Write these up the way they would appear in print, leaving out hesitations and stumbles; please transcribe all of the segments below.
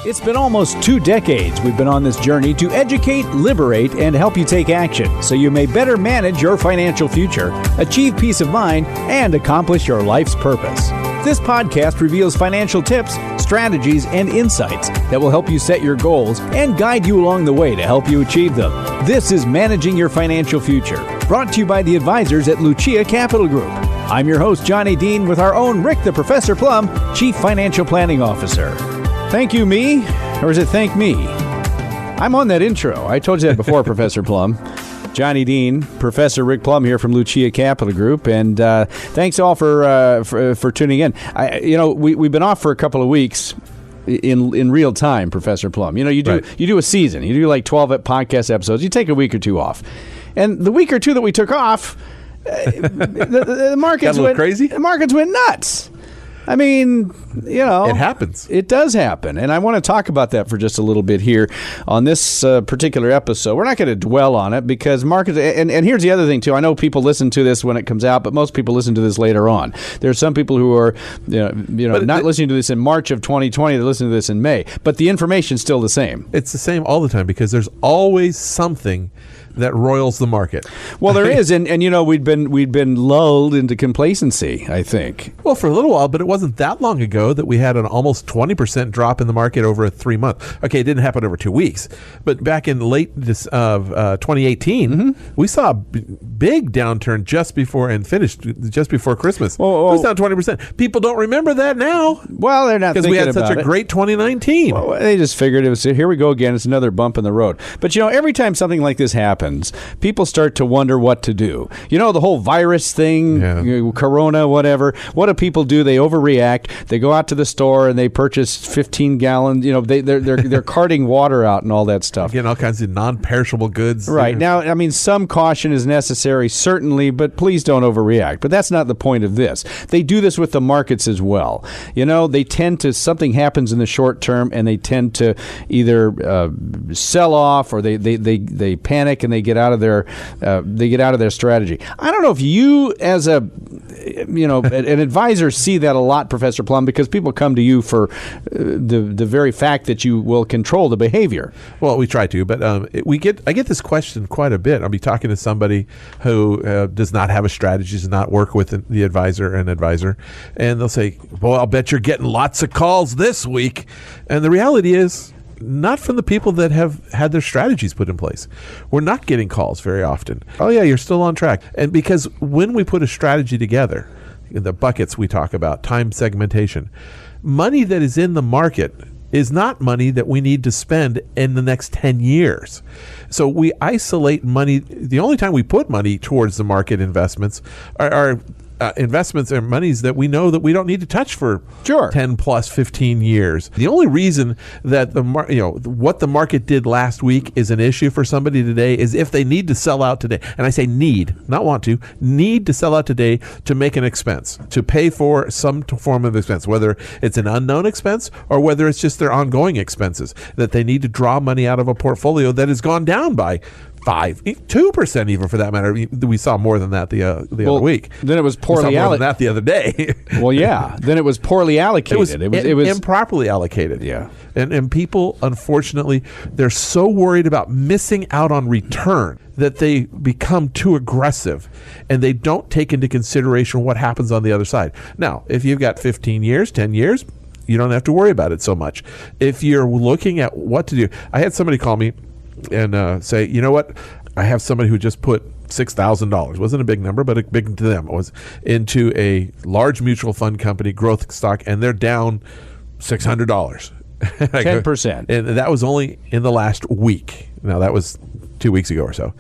It's been almost 2 decades we've been on this journey to educate, liberate, and help you take action so you may better manage your financial future, achieve peace of mind, and accomplish your life's purpose. This podcast reveals financial tips, strategies, and insights that will help you set your goals and guide you along the way to help you achieve them. This is Managing Your Financial Future, brought to you by the advisors at Lucia Capital Group. I'm your host, Johnny Dean, with our own Rick the Professor Plum, Chief Financial Planning Officer. Thank you, me, or is it thank me? I'm on that intro. I told you that before, Professor Plum. Johnny Dean, Professor Rick Plum here from Lucia Capital Group, and thanks all for tuning in. We've been off for a couple of weeks in real time, Professor Plum. You do a season. You do like 12 podcast episodes. You take a week or two off, and the week or two that we took off, the markets got a little crazy. The markets went nuts. I mean, it happens. It does happen. And I want to talk about that for just a little bit here on this particular episode. We're not going to dwell on it because markets, and here's the other thing too. I know people listen to this when it comes out, but most people listen to this later on. There are some people who are, not listening to this in March of 2020. They're listening to this in May, but the information's still the same. It's the same all the time because there's always something that roils the market. Well, there is, and we'd been lulled into complacency, I think. Well, for a little while, but it wasn't that long ago that we had an almost 20% drop in the market over a 3-month. Okay, it didn't happen over 2 weeks, but back in late 2018, we saw a big downturn just before Christmas. It was down 20%. People don't remember that now. Well, they're not thinking about it. Because we had such a great 2019. Well, they just figured it was, here we go again. It's another bump in the road. But, every time something like this happens, people start to wonder what to do. The whole virus thing, corona, whatever. What do people do? They overreact. They go out to the store and they purchase 15 gallons. They're carting water out and all that stuff. Again, all kinds of non-perishable goods. Right. Now, I mean, some caution is necessary, certainly, but please don't overreact. But that's not the point of this. They do this with the markets as well. They tend to, something happens in the short term and they tend to either sell off or they panic and they get out of their strategy. I don't know if you as an advisor see that a lot, Professor Plum, because people come to you for the very fact that you will control the behavior. Well, we try to, but I get this question quite a bit. I'll be talking to somebody who does not have a strategy, does not work with the advisor, and they'll say, "Well, I'll bet you're getting lots of calls this week," and the reality is, not from the people that have had their strategies put in place. We're not getting calls very often. Oh yeah, you're still on track. And because when we put a strategy together, the buckets we talk about, time segmentation, money that is in the market is not money that we need to spend in the next 10 years. So we isolate money. The only time we put money towards the market investments are investments are monies that we know that we don't need to touch for 10 plus 15 years. The only reason that what the market did last week is an issue for somebody today is if they need to sell out today. And I say need, not want to, need to sell out today to make an expense, to pay for some form of expense, whether it's an unknown expense or whether it's just their ongoing expenses, that they need to draw money out of a portfolio that has gone down by 2% even for that matter. We saw more than that the other week. Then it was poorly allocated. More than that the other day. Well, yeah. Then it was poorly allocated. It was improperly allocated. Yeah. And people, unfortunately, they're so worried about missing out on return that they become too aggressive and they don't take into consideration what happens on the other side. Now, if you've got 15 years, 10 years, you don't have to worry about it so much. If you're looking at what to do, I had somebody call me and say, you know what, I have somebody who just put $6,000, wasn't a big number, but big to them, it was into a large mutual fund company, growth stock, and they're down $600. 10%. And that was only in the last week. Now, that was 2 weeks ago or so.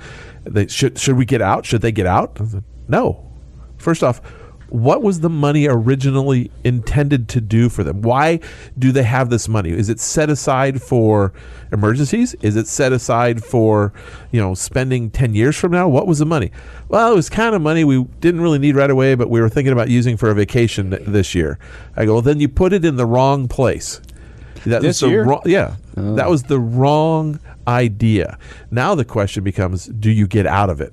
Should we get out? Should they get out? I said, no. First off, what was the money originally intended to do for them? Why do they have this money? Is it set aside for emergencies? Is it set aside for, spending 10 years from now? What was the money? Well, it was kind of money we didn't really need right away, but we were thinking about using for a vacation this year. I go, well, then you put it in the wrong place. That was the wrong idea. Now the question becomes, do you get out of it?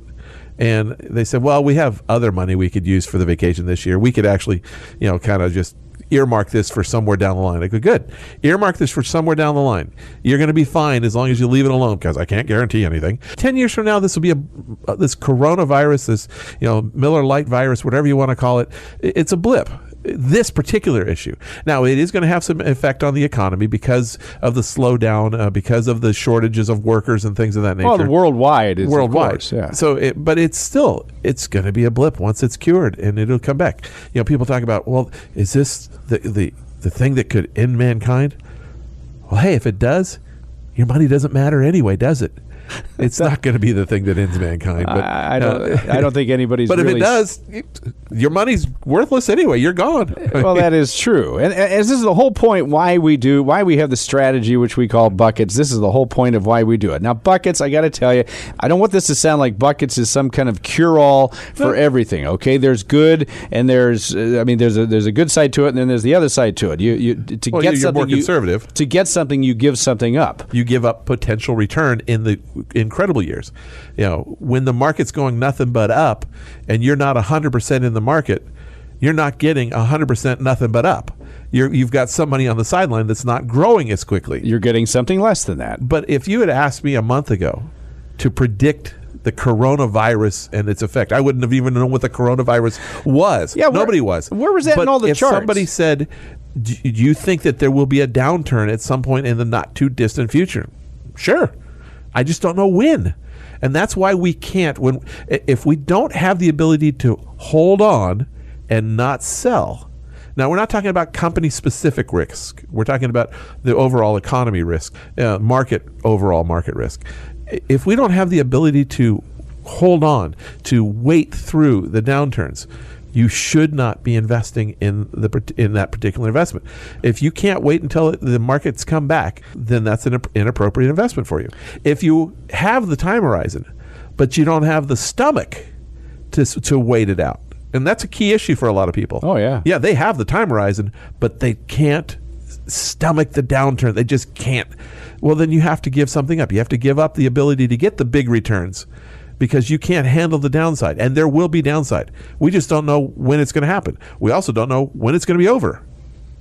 And they said, well, we have other money we could use for the vacation this year. We could actually, kind of just earmark this for somewhere down the line. I go, good. Earmark this for somewhere down the line. You're going to be fine as long as you leave it alone, because I can't guarantee anything. 10 years from now, this will be this coronavirus, this Miller Lite virus, whatever you want to call it. It's a blip. This particular issue. Now, it is going to have some effect on the economy because of the slowdown, because of the shortages of workers and things of that nature. Well, worldwide. Worldwide. Of course, yeah. So, but it's going to be a blip once it's cured, and it'll come back. People talk about, well, is this the thing that could end mankind? Well, hey, if it does, your money doesn't matter anyway, does it? It's not going to be the thing that ends mankind. But, I don't think anybody's. But really if it does, your money's worthless anyway. You're gone. Well, that is true, and this is the whole point why we have the strategy which we call buckets. This is the whole point of why we do it. Now, buckets, I got to tell you, I don't want this to sound like buckets is some kind of cure-all for everything. Okay, there's good, and there's a good side to it, and then there's the other side to it. You're more conservative. To get something, you give something up. You give up potential return in the incredible years. When the market's going nothing but up and you're not 100% in the market, you're not getting 100% nothing but up. You've got some money on the sideline that's not growing as quickly. You're getting something less than that. But if you had asked me a month ago to predict the coronavirus and its effect, I wouldn't have even known what the coronavirus was. Yeah, nobody was. Where was that in all the charts? If somebody said, do you think that there will be a downturn at some point in the not too distant future? Sure. I just don't know when. And that's why we can't, if we don't have the ability to hold on and not sell. Now, we're not talking about company-specific risk. We're talking about the overall economy risk, overall market risk. If we don't have the ability to hold on, to wait through the downturns, you should not be investing in that particular investment. If you can't wait until the markets come back, then that's an inappropriate investment for you. If you have the time horizon, but you don't have the stomach to wait it out, and that's a key issue for a lot of people. Oh, yeah. Yeah, they have the time horizon, but they can't stomach the downturn. They just can't. Well, then you have to give something up. You have to give up the ability to get the big returns, because you can't handle the downside, and there will be downside. We just don't know when it's going to happen. We also don't know when it's going to be over.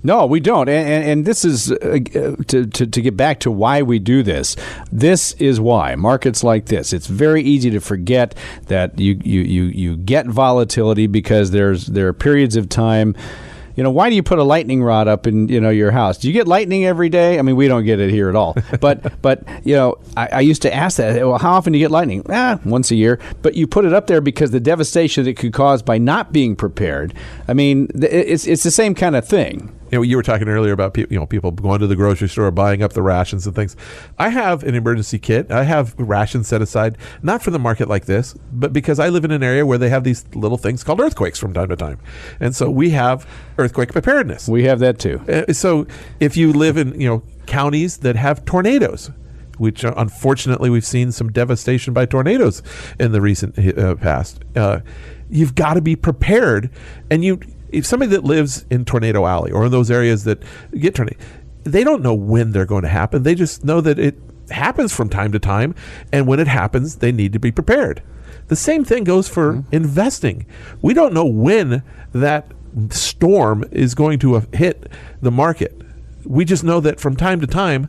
No, we don't. And this is to get back to why we do this. This is why markets like this. It's very easy to forget that you get volatility because there are periods of time. Why do you put a lightning rod up in your house? Do you get lightning every day? I mean, we don't get it here at all. But I used to ask that. Well, how often do you get lightning? Once a year. But you put it up there because the devastation it could cause by not being prepared. I mean, it's the same kind of thing. You were talking earlier about people going to the grocery store, buying up the rations and things. I have an emergency kit. I have rations set aside, not for the market like this, but because I live in an area where they have these little things called earthquakes from time to time. And so we have earthquake preparedness. We have that too. So if you live in counties that have tornadoes, which unfortunately we've seen some devastation by tornadoes in the recent past, you've got to be prepared. And if somebody that lives in Tornado Alley or in those areas that get tornado, they don't know when they're going to happen. They just know that it happens from time to time, and when it happens, they need to be prepared. The same thing goes for investing. We don't know when that storm is going to hit the market. We just know that from time to time,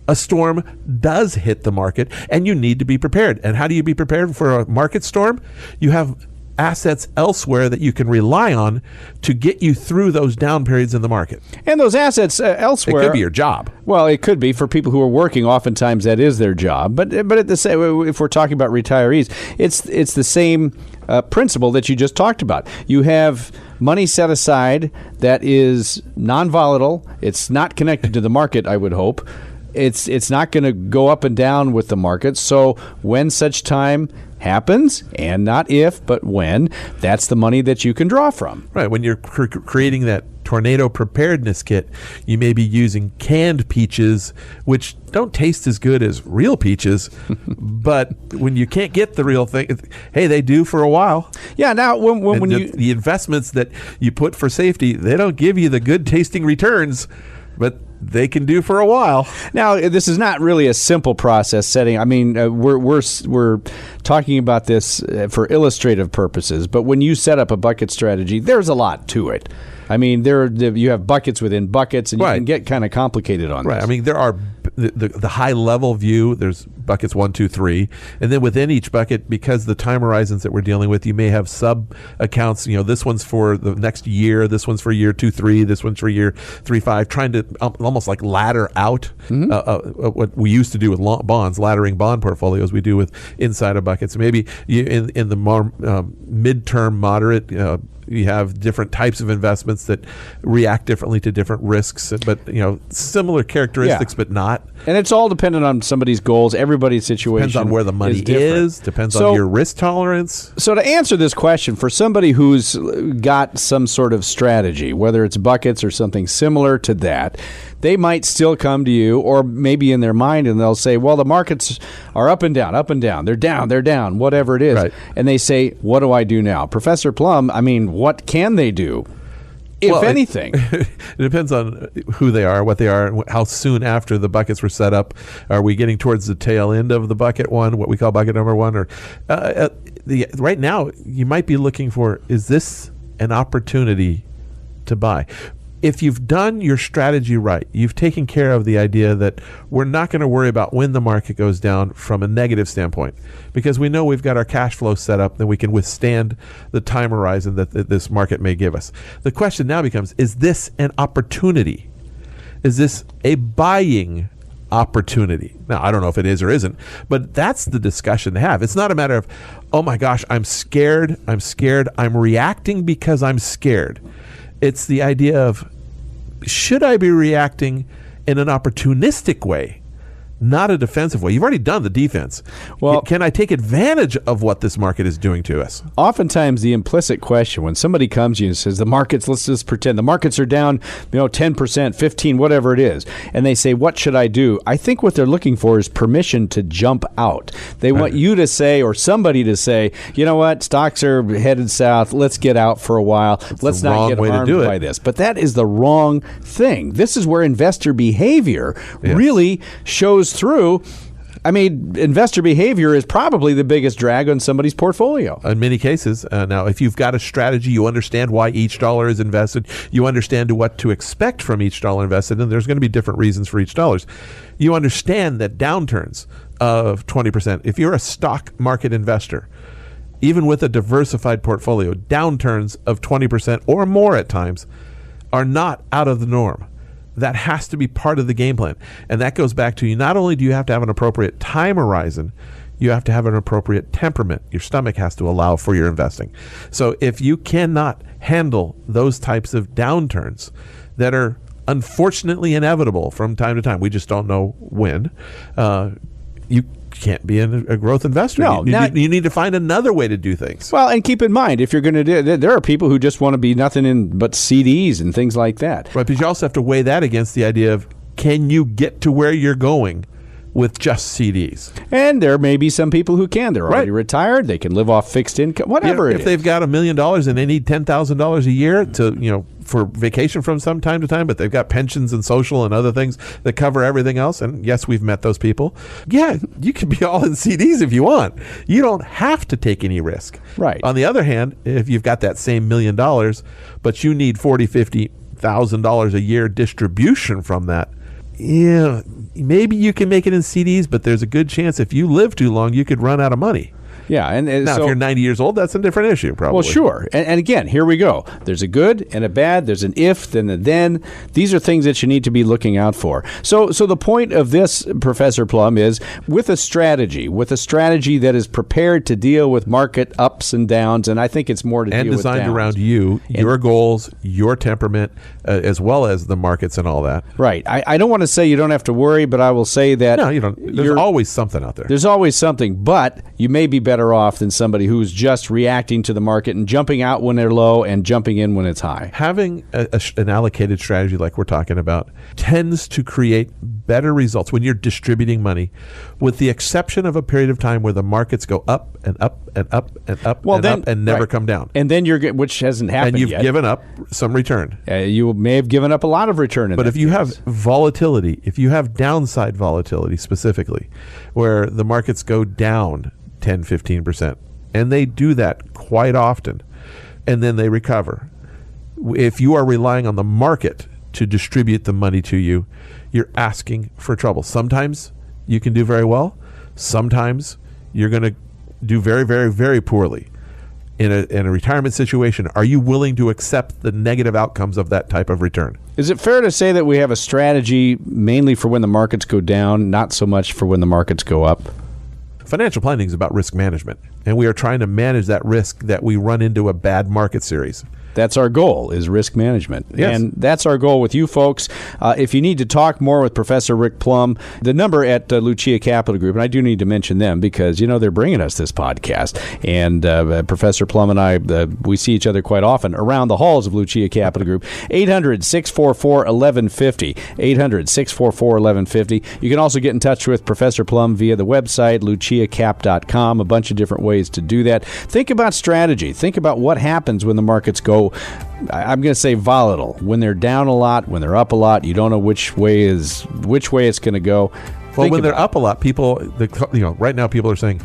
a storm does hit the market, and you need to be prepared. And how do you be prepared for a market storm? You have assets elsewhere that you can rely on to get you through those down periods in the market. And those assets elsewhere, it could be your job. Well, it could be for people who are working. Oftentimes, that is their job. But at the same, if we're talking about retirees, it's the same principle that you just talked about. You have money set aside that is non-volatile. It's not connected to the market, I would hope. It's not going to go up and down with the market. So when such time happens, and not if, but when, that's the money that you can draw from. Right. When you're creating that tornado preparedness kit, you may be using canned peaches, which don't taste as good as real peaches, but when you can't get the real thing, hey, they do for a while. Yeah. Now, when the investments that you put for safety, they don't give you the good tasting returns, but they can do for a while. Now, this is not really a simple process setting. I mean, we're talking about this for illustrative purposes, but when you set up a bucket strategy, there's a lot to it. I mean, you have buckets within buckets, and you can get kind of complicated on Right. this. I mean, there are the high level view. There's buckets 1, 2, 3, and then within each bucket, because the time horizons that we're dealing with, you may have sub accounts. This one's for the next year. This one's for year 2, 3. This one's for year 3, 5. Trying to almost like ladder out what we used to do with bonds, laddering bond portfolios. We do with inside of buckets. Maybe in the more midterm, moderate. You have different types of investments that react differently to different risks, but similar characteristics, but not. And it's all dependent on somebody's goals. Everybody's situation depends on where the money is. Depends on your risk tolerance. So to answer this question, for somebody who's got some sort of strategy, whether it's buckets or something similar to that, they might still come to you, or maybe in their mind, and they'll say, well, the markets are up and down, they're down, whatever it is. Right. And they say, what do I do now? Professor Plum, I mean, what can they do, if anything? It depends on who they are, what they are, and how soon after the buckets were set up. Are we getting towards the tail end of the bucket one, what we call bucket number one? Or right now, you might be looking for, is this an opportunity to buy? If you've done your strategy right, you've taken care of the idea that we're not going to worry about when the market goes down from a negative standpoint, because we know we've got our cash flow set up that we can withstand the time horizon that this market may give us. The question now becomes, is this an opportunity? Is this a buying opportunity? Now, I don't know if it is or isn't, but that's the discussion to have. It's not a matter of, oh my gosh, I'm scared, I'm reacting because I'm scared. It's the idea of, should I be reacting in an opportunistic way, not a defensive way? You've already done the defense. Well, can I take advantage of what this market is doing to us? Oftentimes, the implicit question when somebody comes to you and says, the markets, let's just pretend the markets are down, 10%, 15, whatever it is, and they say, what should I do? I think what they're looking for is permission to jump out. They want you to say, or somebody to say, you know what, stocks are headed south, let's get out for a while. Let's not get harmed by this. But that is the wrong thing. This is where investor behavior really shows through. I mean, investor behavior is probably the biggest drag on somebody's portfolio. In many cases. Now, if you've got a strategy, you understand why each dollar is invested, you understand what to expect from each dollar invested, and there's going to be different reasons for each dollar. You understand that downturns of 20%, if you're a stock market investor, even with a diversified portfolio, downturns of 20% or more at times are not out of the norm. That has to be part of the game plan. And that goes back to, not only do you have to have an appropriate time horizon, you have to have an appropriate temperament. Your stomach has to allow for your investing. So if you cannot handle those types of downturns that are unfortunately inevitable from time to time, we just don't know when, you can't be a growth investor. No, you need to find another way to do things. Well, and keep in mind, if you're going to do, there are people who just want to be nothing in but CDs and things like that. Right, but you also have to weigh that against the idea of, can you get to where you're going with just CDs? And there may be some people who can. They're already retired. They can live off fixed income, whatever it is. If they've got $1 million and they need $10,000 a year to, for vacation from some time to time, but they've got pensions and social and other things that cover everything else. And yes, we've met those people. Yeah, you can be all in CDs if you want. You don't have to take any risk. Right. On the other hand, if you've got that same $1 million, but you need $40,000, $50,000 a year distribution from that, yeah, maybe you can make it in CDs, but there's a good chance if you live too long, you could run out of money. Yeah, and now, so, if you're 90 years old, that's a different issue, probably. Well, sure. And again, here we go. There's a good and a bad. There's an if, then a then. These are things that you need to be looking out for. So the point of this, Professor Plum, is with a strategy that is prepared to deal with market ups and downs, and I think it's more to deal with downs. And designed around you, your goals, your temperament, as well as the markets and all that. Right. I don't want to say you don't have to worry, but I will say that no, you don't. There's always something out there. There's always something, but you may be better off than somebody who's just reacting to the market and jumping out when they're low and jumping in when it's high. Having an allocated strategy like we're talking about tends to create better results when you're distributing money, with the exception of a period of time where the markets go up and up and up and up up and never come down. And then which hasn't happened yet. And you've given up some return. You may have given up a lot of return. But if you have volatility, if you have downside volatility specifically, where the markets go down 10, 15%, and they do that quite often, and then they recover. if you are relying on the market to distribute the money to you, you're asking for trouble. Sometimes you can do very well. Sometimes you're going to do very, very, very poorly. In a retirement situation, are you willing to accept the negative outcomes of that type of return? Is it fair to say that we have a strategy mainly for when the markets go down, not so much for when the markets go up? Financial planning is about risk management, and we are trying to manage that risk that we run into a bad market series. That's our goal, is risk management. Yes. And that's our goal with you folks. If you need to talk more with Professor Rick Plum, the number at Lucia Capital Group, and I do need to mention them because, they're bringing us this podcast. And Professor Plum and I, we see each other quite often around the halls of Lucia Capital Group. 800-644-1150. 800-644-1150. You can also get in touch with Professor Plum via the website, luciacap.com, a bunch of different ways to do that. Think about strategy. Think about what happens when the markets go, I'm going to say volatile. When they're down a lot, when they're up a lot, you don't know which way it's going to go. Well, when they're up a lot, people, right now people are saying,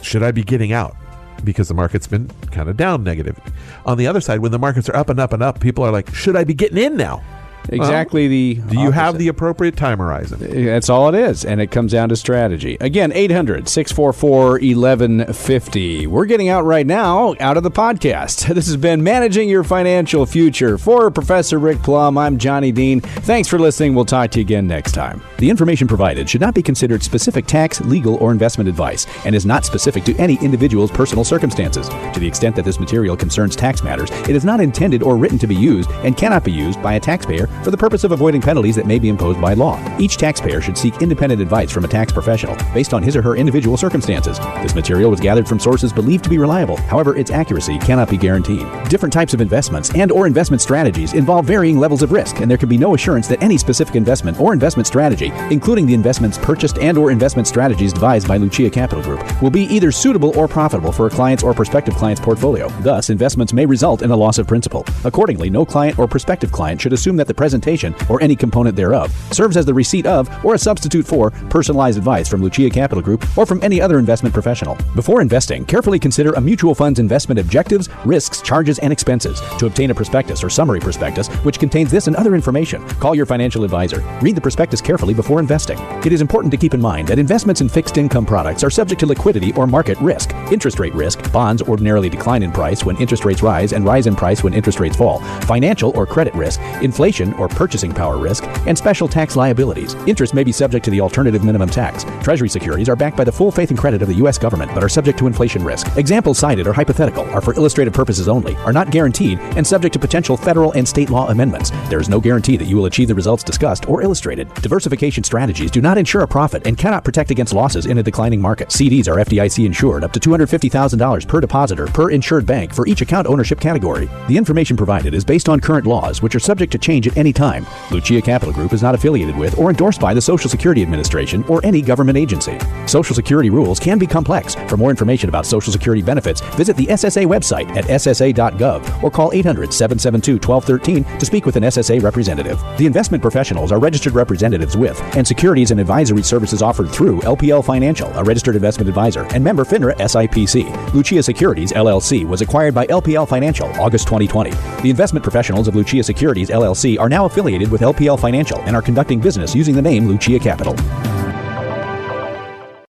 should I be getting out? Because the market's been kind of down negative. On the other side, when the markets are up and up and up, people are like, should I be getting in now? Exactly. Do you have the appropriate time horizon? That's all it is, and it comes down to strategy. Again, 800-644-1150. We're getting out right now out of the podcast. This has been Managing Your Financial Future. For Professor Rick Plum, I'm Johnny Dean. Thanks for listening. We'll talk to you again next time. The information provided should not be considered specific tax, legal, or investment advice and is not specific to any individual's personal circumstances. To the extent that this material concerns tax matters, it is not intended or written to be used and cannot be used by a taxpayer for the purpose of avoiding penalties that may be imposed by law. Each taxpayer should seek independent advice from a tax professional based on his or her individual circumstances. This material was gathered from sources believed to be reliable. However, its accuracy cannot be guaranteed. Different types of investments and/or investment strategies involve varying levels of risk, and there can be no assurance that any specific investment or investment strategy, including the investments purchased and/or investment strategies devised by Lucia Capital Group, will be either suitable or profitable for a client's or prospective client's portfolio. Thus, investments may result in a loss of principal. Accordingly, no client or prospective client should assume that the presentation, or any component thereof, serves as the receipt of or a substitute for personalized advice from Lucia Capital Group or from any other investment professional. Before investing, carefully consider a mutual fund's investment objectives, risks, charges, and expenses. To obtain a prospectus or summary prospectus, which contains this and other information, call your financial advisor. Read the prospectus carefully before investing. It is important to keep in mind that investments in fixed income products are subject to liquidity or market risk, interest rate risk. Bonds ordinarily decline in price when interest rates rise and rise in price when interest rates fall. Financial or credit risk, inflation or purchasing power risk, and special tax liabilities. Interest may be subject to the alternative minimum tax. Treasury securities are backed by the full faith and credit of the U.S. government, but are subject to inflation risk. Examples cited are hypothetical, are for illustrative purposes only, are not guaranteed, and subject to potential federal and state law amendments. There is no guarantee that you will achieve the results discussed or illustrated. Diversification strategies do not ensure a profit and cannot protect against losses in a declining market. CDs are FDIC insured up to $250,000 per depositor per insured bank for each account ownership category. The information provided is based on current laws, which are subject to change at any time. Lucia Capital Group is not affiliated with or endorsed by the Social Security Administration or any government agency. Social Security rules can be complex. For more information about Social Security benefits, visit the SSA website at ssa.gov or call 800-772-1213 to speak with an SSA representative. The investment professionals are registered representatives with and securities and advisory services offered through LPL Financial, a registered investment advisor, and member FINRA SIPC. Lucia Securities, LLC was acquired by LPL Financial August 2020. The investment professionals of Lucia Securities, LLC are now affiliated with LPL Financial and are conducting business using the name Lucia Capital.